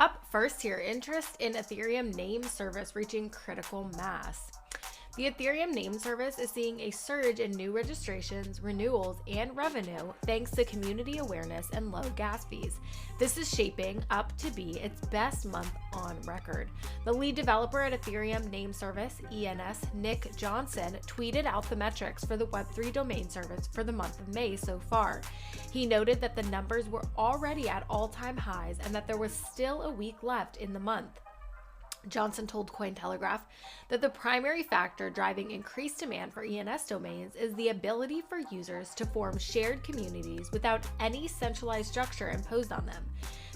Up first here, interest in Ethereum name service reaching critical mass. The Ethereum name service is seeing a surge in new registrations, renewals, and revenue thanks to community awareness and low gas fees. This is shaping up to be its best month on record. The lead developer at Ethereum name service, ENS, Nick Johnson, tweeted out the metrics for the Web3 domain service for the month of May so far. He noted that the numbers were already at all-time highs and that there was still a week left in the month. Johnson told Cointelegraph that the primary factor driving increased demand for ENS domains is the ability for users to form shared communities without any centralized structure imposed on them.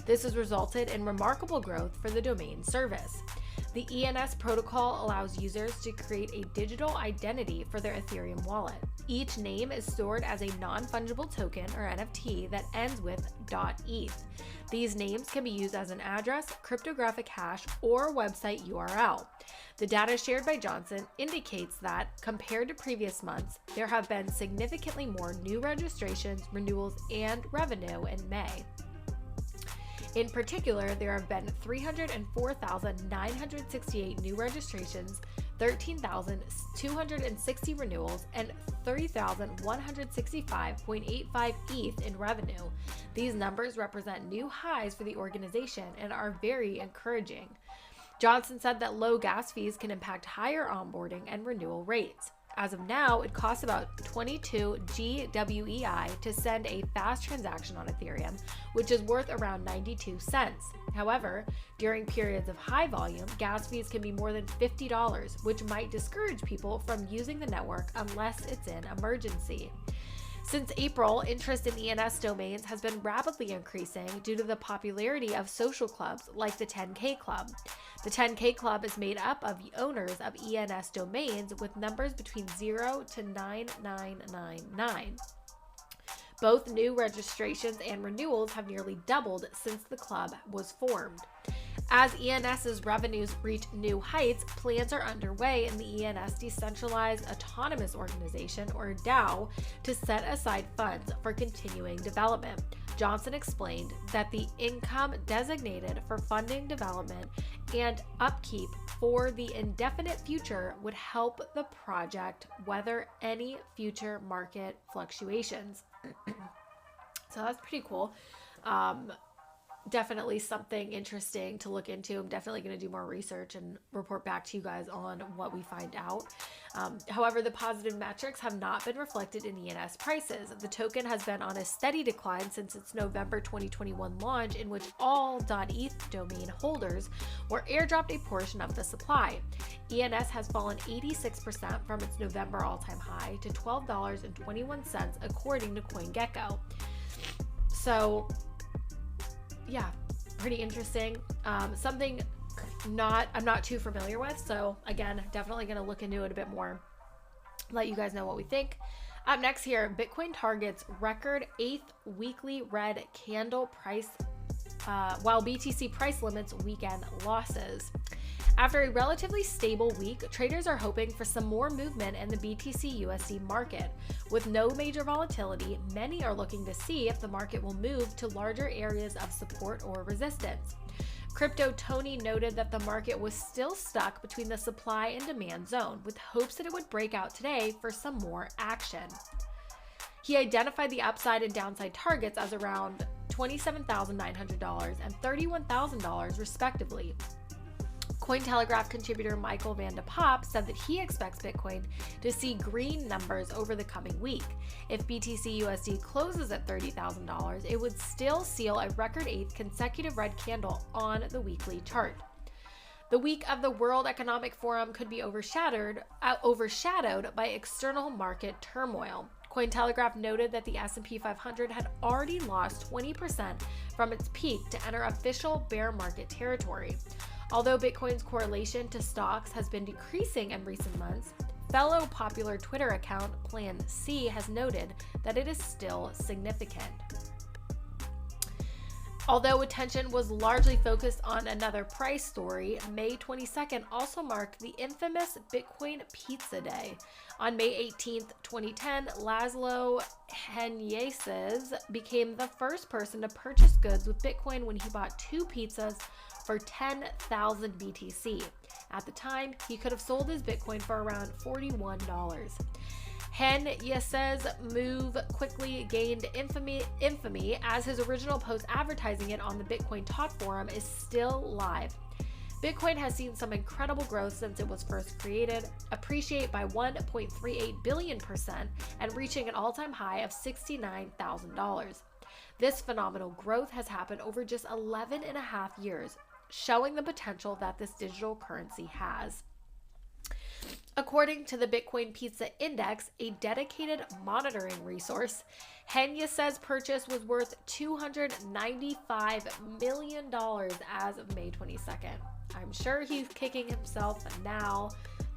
This has resulted in remarkable growth for the domain service. The ENS protocol allows users to create a digital identity for their Ethereum wallet. Each name is stored as a non-fungible token or NFT that ends with .eth. These names can be used as an address, cryptographic hash, or website URL. The data shared by Johnson indicates that, compared to previous months, there have been significantly more new registrations, renewals, and revenue in May. In particular, there have been 304,968 new registrations, 13,260 renewals, and 30,165.85 ETH in revenue. These numbers represent new highs for the organization and are very encouraging. Johnson said that low gas fees can impact higher onboarding and renewal rates. As of now, it costs about 22 GWEI to send a fast transaction on Ethereum, which is worth around 92 cents. However, during periods of high volume, gas fees can be more than $50, which might discourage people from using the network unless it's an emergency. Since April, interest in ENS domains has been rapidly increasing due to the popularity of social clubs like the 10K Club. The 10K Club is made up of owners of ENS domains with numbers between 0 to 9999. Both new registrations and renewals have nearly doubled since the club was formed. As ENS's revenues reach new heights, plans are underway in the ENS Decentralized Autonomous Organization, or DAO, to set aside funds for continuing development. Johnson explained that the income designated for funding development and upkeep for the indefinite future would help the project weather any future market fluctuations. So that's pretty cool. Definitely something interesting to look into. I'm definitely going to do more research and report back to you guys on what we find out. However, the positive metrics have not been reflected in ENS prices. The token has been on a steady decline since its November 2021 launch, in which all .eth domain holders were airdropped a portion of the supply. ENS has fallen 86% from its November all-time high to $12.21 according to CoinGecko. So yeah, pretty interesting. Something I'm not too familiar with. So again, definitely going to look into it a bit more. Let you guys know what we think. Up next here, Bitcoin targets record 8th weekly red candle price, while BTC price limits weekend losses. After a relatively stable week, traders are hoping for some more movement in the BTC USD market. With no major volatility, many are looking to see if the market will move to larger areas of support or resistance. Crypto Tony noted that the market was still stuck between the supply and demand zone, with hopes that it would break out today for some more action. He identified the upside and downside targets as around $27,900 and $31,000 respectively. Cointelegraph contributor Michael Van de Poppe said that he expects Bitcoin to see green numbers over the coming week. If BTC USD closes at $30,000, it would still seal a record 8th consecutive red candle on the weekly chart. The week of the World Economic Forum could be overshadowed by external market turmoil. Cointelegraph noted that the S&P 500 had already lost 20% from its peak to enter official bear market territory. Although Bitcoin's correlation to stocks has been decreasing in recent months, fellow popular Twitter account Plan C has noted that it is still significant. Although attention was largely focused on another price story, May 22nd also marked the infamous Bitcoin Pizza Day. On May 18th, 2010, Laszlo Henyeses became the first person to purchase goods with Bitcoin when he bought 2 pizzas for 10,000 BTC. At the time, he could have sold his Bitcoin for around $41. Hen Yes's move quickly gained infamy as his original post advertising it on the Bitcoin Talk forum is still live. Bitcoin has seen some incredible growth since it was first created, appreciate by 1.38 billion% and reaching an all-time high of $69,000. This phenomenal growth has happened over just 11 and a half years, showing the potential that this digital currency has. According to the Bitcoin Pizza Index, a dedicated monitoring resource, Hen Yes's purchase was worth $295 million as of May 22nd. I'm sure he's kicking himself now,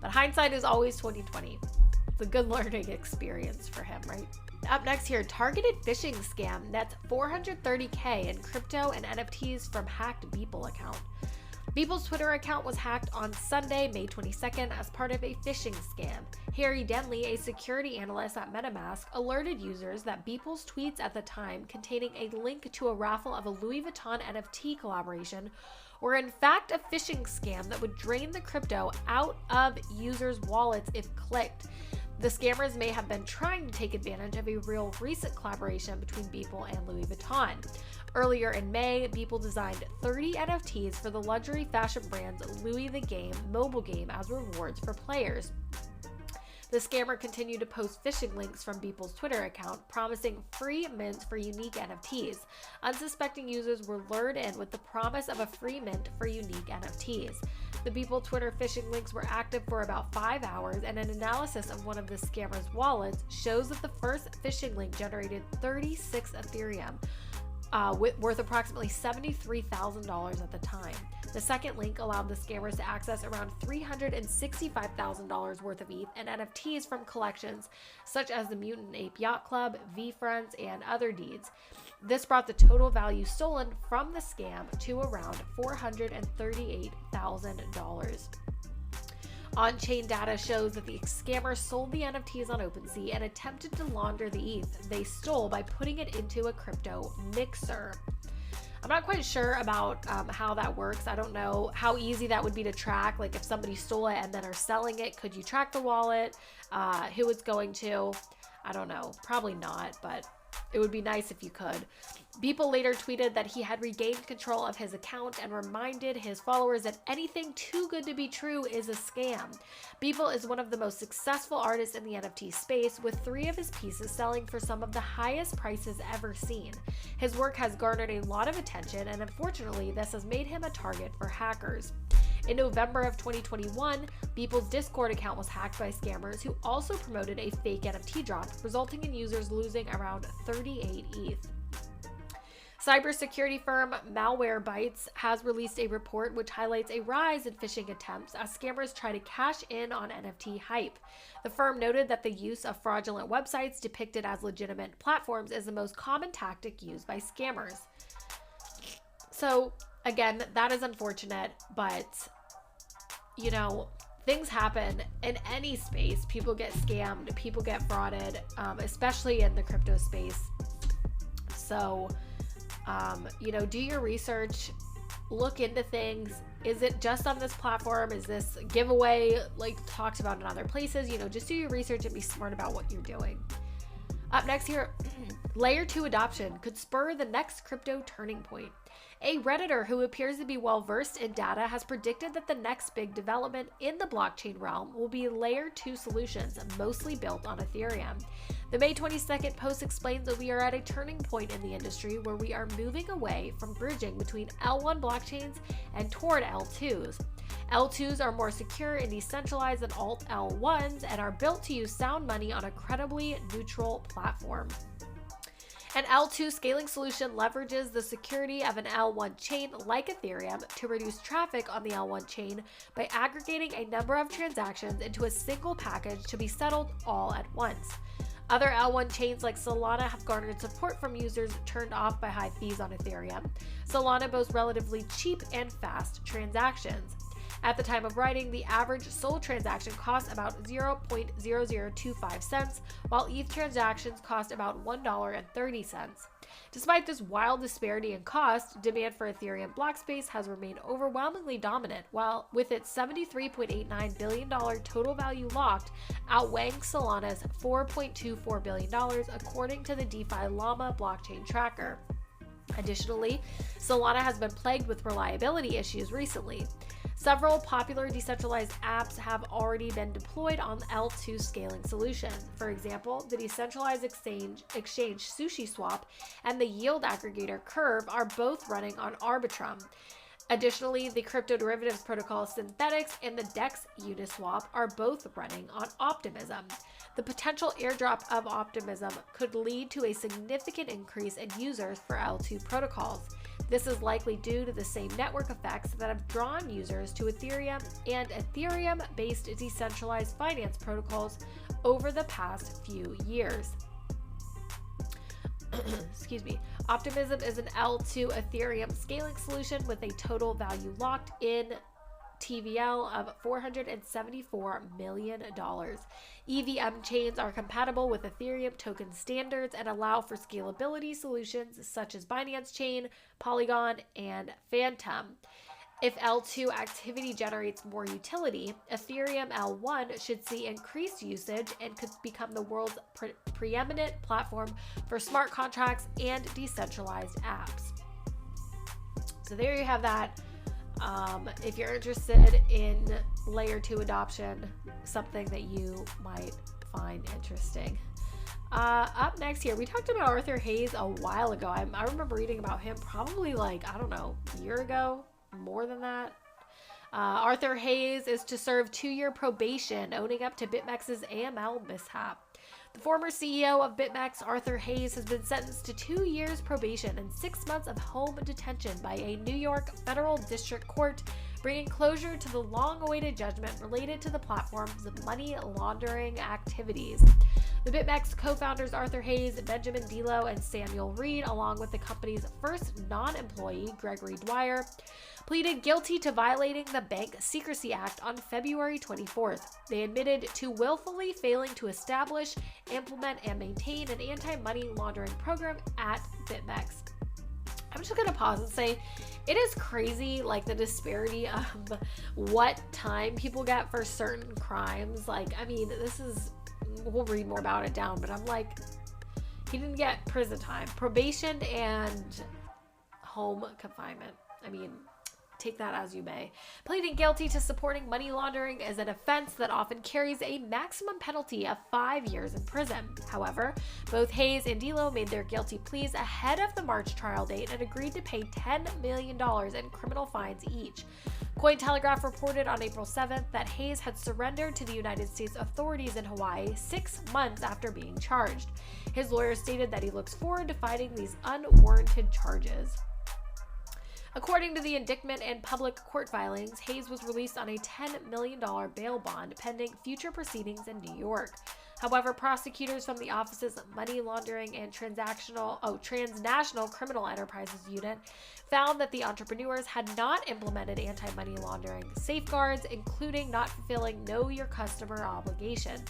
but hindsight is always 2020. It's a good learning experience for him, right? Up next here, targeted phishing scam nets $430K in crypto and NFTs from hacked Beeple account. Beeple's Twitter account was hacked on Sunday, May 22nd as part of a phishing scam. Harry Denley, a security analyst at MetaMask, alerted users that Beeple's tweets at the time containing a link to a raffle of a Louis Vuitton NFT collaboration were in fact a phishing scam that would drain the crypto out of users' wallets if clicked. The scammers may have been trying to take advantage of a real recent collaboration between Beeple and Louis Vuitton. Earlier in May, Beeple designed 30 NFTs for the luxury fashion brand's Louis the Game mobile game as rewards for players. The scammer continued to post phishing links from Beeple's Twitter account, promising free mints for unique NFTs. Unsuspecting users were lured in with the promise of a free mint for unique NFTs. The Beeple Twitter phishing links were active for about 5 hours, and an analysis of one of the scammer's wallets shows that the first phishing link generated 36 Ethereum, worth approximately $73,000 at the time. The second link allowed the scammers to access around $365,000 worth of ETH and NFTs from collections such as the Mutant Ape Yacht Club, V-Friends, and other deeds. This brought the total value stolen from the scam to around $438,000. On-chain data shows that the scammers sold the NFTs on OpenSea and attempted to launder the ETH they stole by putting it into a crypto mixer. I'm not quite sure about how that works. I don't know how easy that would be to track. Like if somebody stole it and then are selling it, could you track the wallet? Who it's going to? I don't know. Probably not, but it would be nice if you could. Beeple later tweeted that he had regained control of his account and reminded his followers that anything too good to be true is a scam. Beeple is one of the most successful artists in the NFT space, with 3 of his pieces selling for some of the highest prices ever seen. His work has garnered a lot of attention, and unfortunately, this has made him a target for hackers. In November of 2021, Beeple's Discord account was hacked by scammers who also promoted a fake NFT drop, resulting in users losing around 38 ETH. Cybersecurity firm Malwarebytes has released a report which highlights a rise in phishing attempts as scammers try to cash in on NFT hype. The firm noted that the use of fraudulent websites depicted as legitimate platforms is the most common tactic used by scammers. So, again, that is unfortunate, but, you know, things happen in any space. People get scammed, people get frauded, especially in the crypto space. So, you know, do your research, look into things. Is it just on this platform? Is this giveaway like talked about in other places? You know, just do your research and be smart about what you're doing. Up next here, Layer 2 adoption could spur the next crypto turning point. A Redditor who appears to be well versed in data has predicted that the next big development in the blockchain realm will be Layer 2 solutions, mostly built on Ethereum. The May 22nd post explains that we are at a turning point in the industry where we are moving away from bridging between L1 blockchains and toward L2s. L2s are more secure and decentralized than Alt L1s and are built to use sound money on a credibly neutral platform. An L2 scaling solution leverages the security of an L1 chain like Ethereum to reduce traffic on the L1 chain by aggregating a number of transactions into a single package to be settled all at once. Other L1 chains like Solana have garnered support from users turned off by high fees on Ethereum. Solana boasts relatively cheap and fast transactions. At the time of writing, the average SOL transaction costs about 0.0025 cents, while ETH transactions cost about $1.30. Despite this wild disparity in cost, demand for Ethereum block space has remained overwhelmingly dominant, while with its $73.89 billion total value locked, outweighing Solana's $4.24 billion, according to the DeFi Llama blockchain tracker. Additionally, Solana has been plagued with reliability issues recently. Several popular decentralized apps have already been deployed on L2 scaling solutions. For example, the decentralized exchange SushiSwap and the yield aggregator Curve are both running on Arbitrum. Additionally, the crypto derivatives protocol Synthetics and the DEX Uniswap are both running on Optimism. The potential airdrop of Optimism could lead to a significant increase in users for L2 protocols. This is likely due to the same network effects that have drawn users to Ethereum and Ethereum-based decentralized finance protocols over the past few years. Excuse me. Optimism is an L2 Ethereum scaling solution with a total value locked in TVL of $474 million. EVM chains are compatible with Ethereum token standards and allow for scalability solutions such as Binance Chain, Polygon, and Phantom. If L2 activity generates more utility, Ethereum L1 should see increased usage and could become the world's preeminent platform for smart contracts and decentralized apps. So there you have that. If you're interested in layer 2 adoption, something that you might find interesting. Up next here, we talked about Arthur Hayes a while ago. I remember reading about him probably like, I don't know, a year ago, more than that. Arthur Hayes is to serve 2-year probation, owning up to BitMEX's AML mishap. The former CEO of BitMEX, Arthur Hayes, has been sentenced to 2 years probation and 6 months of home detention by a New York federal district court, bringing closure to the long-awaited judgment related to the platform's money laundering activities. The BitMEX co-founders Arthur Hayes, Benjamin Delo, and Samuel Reed, along with the company's first non-employee, Gregory Dwyer, pleaded guilty to violating the Bank Secrecy Act on February 24th. They admitted to willfully failing to establish, implement, and maintain an anti-money laundering program at BitMEX. I'm just going to pause and say it is crazy, like the disparity of what time people get for certain crimes. Like, I mean, we'll read more about it down, but I'm like, he didn't get prison time, probation, and home confinement. I mean, take that as you may. Pleading guilty to supporting money laundering is an offense that often carries a maximum penalty of 5 years in prison. However, both Hayes and Delo made their guilty pleas ahead of the March trial date and agreed to pay $10 million in criminal fines each. Cointelegraph reported on April 7th that Hayes had surrendered to the United States authorities in Hawaii 6 months after being charged. His lawyer stated that he looks forward to fighting these unwarranted charges. According to the indictment and public court filings, Hayes was released on a $10 million bail bond pending future proceedings in New York. However, prosecutors from the office's Money Laundering and Transnational Criminal Enterprises Unit found that the entrepreneurs had not implemented anti-money laundering safeguards, including not fulfilling Know Your Customer obligations.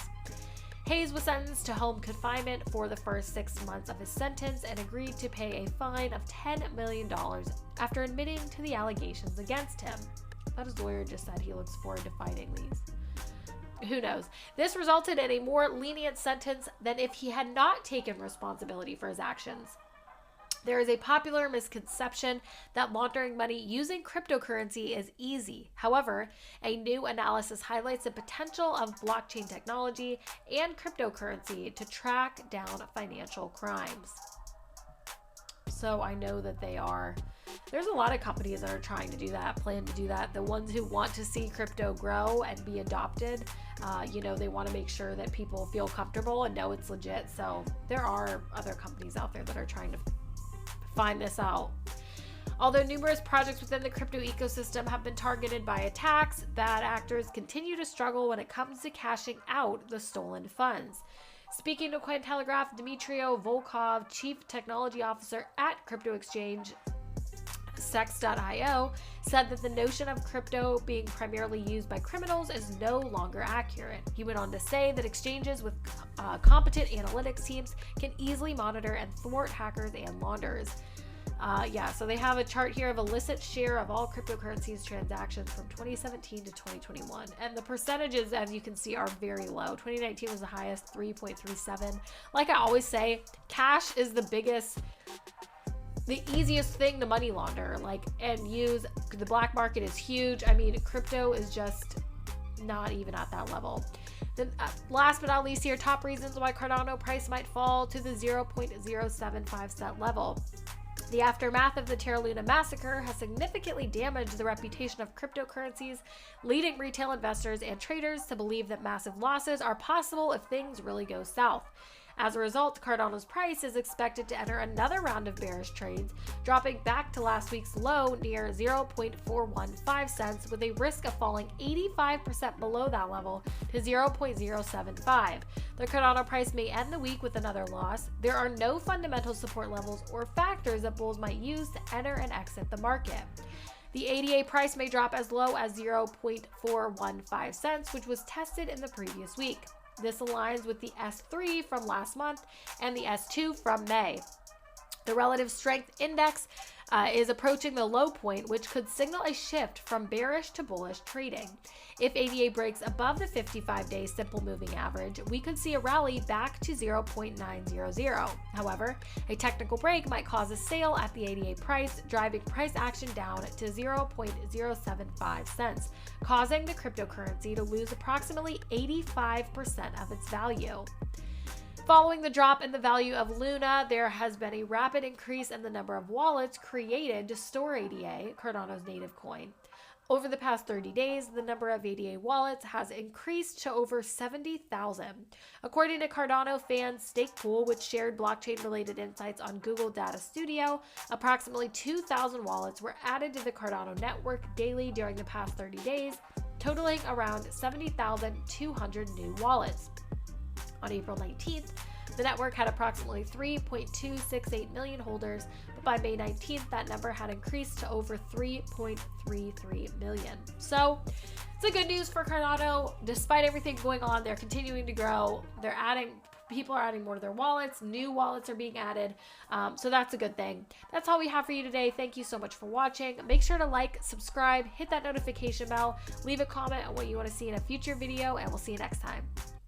Hayes was sentenced to home confinement for the first 6 months of his sentence and agreed to pay a fine of $10 million after admitting to the allegations against him. But his lawyer just said he looks forward to fighting these. Who knows? This resulted in a more lenient sentence than if he had not taken responsibility for his actions. There is a popular misconception that laundering money using cryptocurrency is easy. However, a new analysis highlights the potential of blockchain technology and cryptocurrency to track down financial crimes. So I know that there's a lot of companies that are trying to do that, plan to do that. The ones who want to see crypto grow and be adopted, they want to make sure that people feel comfortable and know it's legit. So there are other companies out there that are trying to find this out. Although numerous projects within the crypto ecosystem have been targeted by attacks, bad actors continue to struggle when it comes to cashing out the stolen funds. Speaking to Cointelegraph, Dmitry Volkov, Chief Technology Officer at crypto exchange Sex.io said that the notion of crypto being primarily used by criminals is no longer accurate. He went on to say that exchanges with competent analytics teams can easily monitor and thwart hackers and launderers. So they have a chart here of illicit share of all cryptocurrencies transactions from 2017 to 2021. And the percentages, as you can see, are very low. 2019 was the highest, 3.37. Like I always say, cash is the easiest thing to money launder, and use. The black market is huge. I mean, crypto is just not even at that level. Then last but not least here, top reasons why Cardano price might fall to the 0.075 cent level. The aftermath of the Terra Luna massacre has significantly damaged the reputation of cryptocurrencies, leading retail investors and traders to believe that massive losses are possible if things really go south. As a result, Cardano's price is expected to enter another round of bearish trades, dropping back to last week's low near 0.415 cents, with a risk of falling 85% below that level to 0.075. The Cardano price may end the week with another loss. There are no fundamental support levels or factors that bulls might use to enter and exit the market. The ADA price may drop as low as 0.415 cents, which was tested in the previous week. This aligns with the S3 from last month and the S2 from May. The relative strength index is approaching the low point, which could signal a shift from bearish to bullish trading. If ADA breaks above the 55-day simple moving average, we could see a rally back to 0.900. However, a technical break might cause a sale at the ADA price, driving price action down to 0.075 cents, causing the cryptocurrency to lose approximately 85% of its value. Following the drop in the value of Luna, there has been a rapid increase in the number of wallets created to store ADA, Cardano's native coin. Over the past 30 days, the number of ADA wallets has increased to over 70,000. According to Cardano Fans Stake Pool, which shared blockchain-related insights on Google Data Studio, approximately 2,000 wallets were added to the Cardano network daily during the past 30 days, totaling around 70,200 new wallets. On April 19th, the network had approximately 3.268 million holders, but by May 19th, that number had increased to over 3.33 million. So it's a good news for Cardano. Despite everything going on, they're continuing to grow. People are adding more to their wallets. New wallets are being added. So that's a good thing. That's all we have for you today. Thank you so much for watching. Make sure to like, subscribe, hit that notification bell, leave a comment on what you want to see in a future video, and we'll see you next time.